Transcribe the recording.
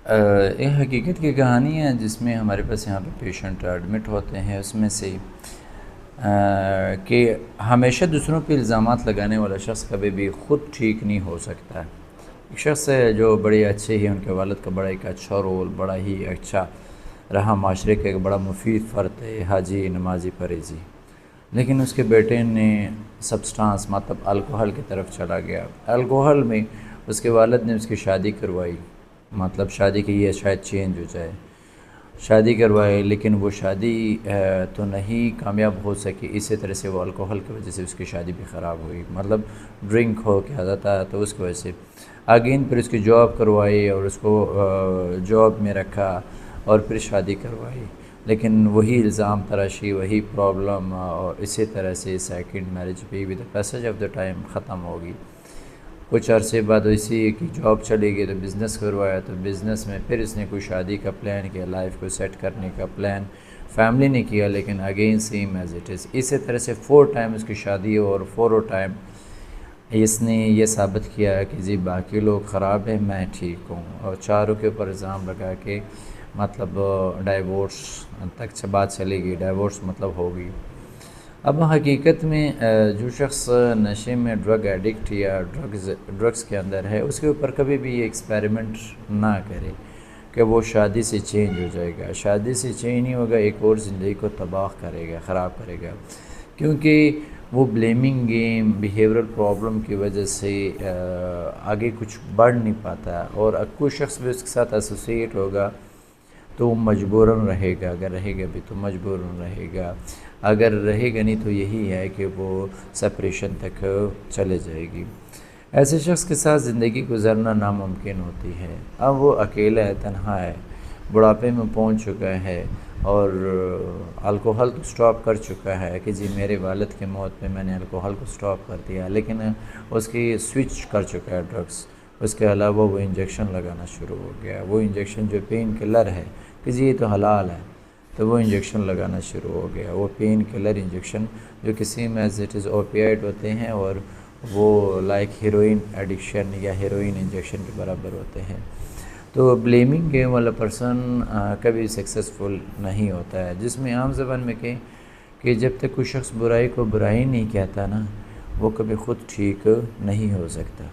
ایک حقیقت کی کہانی ہے جس میں ہمارے پاس یہاں پہ پیشنٹ ایڈمٹ ہوتے ہیں، اس میں سے کہ ہمیشہ دوسروں پہ الزامات لگانے والا شخص کبھی بھی خود ٹھیک نہیں ہو سکتا ہے۔ ایک شخص ہے جو بڑے اچھے ہی، ان کے والد کا بڑا ایک اچھا رول، بڑا ہی اچھا رہا، معاشرے کا ایک بڑا مفید فرد ہے، حاجی نمازی پرہیزی، لیکن اس کے بیٹے نے سبسٹانس مطلب الکوہل کی طرف چلا گیا۔ الکوہل میں اس کے والد نے اس کی شادی کروائی، مطلب شادی کی یہ شاید چینج ہو جائے، شادی کروائی، لیکن وہ شادی تو نہیں کامیاب ہو سکی۔ اسی طرح سے وہ الکوہل کی وجہ سے اس کی شادی بھی خراب ہوئی، مطلب ڈرنک ہو کے عادت آیا تو اس کی وجہ سے اگین پھر اس کی جاب کروائی اور اس کو جاب میں رکھا اور پھر شادی کروائی، لیکن وہی الزام تراشی، وہی پرابلم، اور اسی طرح سے سیکنڈ میرج بھی with passage of the time ختم ہوگی۔ کچھ عرصے بعد اسی کی جاب چلی گئی تو بزنس کروایا، تو بزنس میں پھر اس نے کوئی شادی کا پلان کیا، لائف کو سیٹ کرنے کا پلان فیملی نے کیا، لیکن again same as it is. اسی طرح سے 4 ٹائم اس کی شادی اور 4 ٹائم اس نے یہ ثابت کیا کہ جی باقی لوگ خراب ہیں، میں ٹھیک ہوں، اور چاروں کے اوپر الزام لگا کے مطلب ڈائیورس تک بات چلے گی، ڈائیورس مطلب ہوگی۔ اب حقیقت میں جو شخص نشے میں ڈرگ ایڈکٹ یا ڈرگز کے اندر ہے، اس کے اوپر کبھی بھی یہ ایکسپیریمنٹ نہ کرے کہ وہ شادی سے چینج ہو جائے گا۔ شادی سے چینج نہیں ہوگا، ایک اور زندگی کو تباہ کرے گا، خراب کرے گا، کیونکہ وہ بلیمنگ گیم، بیہیورل پرابلم کی وجہ سے آگے کچھ بڑھ نہیں پاتا، اور کوئی شخص بھی اس کے ساتھ ایسوسیٹ ہوگا تو وہ مجبوراً رہے گا، اگر رہے گا بھی تو مجبوراً رہے گا، اگر رہے گا نہیں تو یہی ہے کہ وہ سپریشن تک چلے جائے گی۔ ایسے شخص کے ساتھ زندگی گزارنا ناممکن ہوتی ہے۔ اب وہ اکیلا ہے، تنہا ہے، بڑھاپے میں پہنچ چکا ہے، اور الکوہل تو سٹاپ کر چکا ہے کہ جی میرے والد کی موت پہ میں نے الکوہل کو سٹاپ کر دیا، لیکن اس کی سوئچ کر چکا ہے ڈرگس۔ اس کے علاوہ وہ انجیکشن لگانا شروع ہو گیا، وہ انجیکشن جو پین کلر ہے کہ جی یہ تو حلال ہے، تو وہ انجیکشن لگانا شروع ہو گیا، وہ پین کلر انجیکشن جو کسی میں ایز اٹ از اوپیائڈ ہوتے ہیں، اور وہ لائک ہیروئن ایڈکشن یا ہیروئن انجیکشن کے برابر ہوتے ہیں۔ تو بلیمنگ گیم والا پرسن کبھی سکسیسفل نہیں ہوتا ہے، جس میں عام زبان میں کہیں کہ جب تک کوئی شخص برائی کو برائی نہیں کہتا نا، وہ کبھی خود ٹھیک نہیں ہو سکتا۔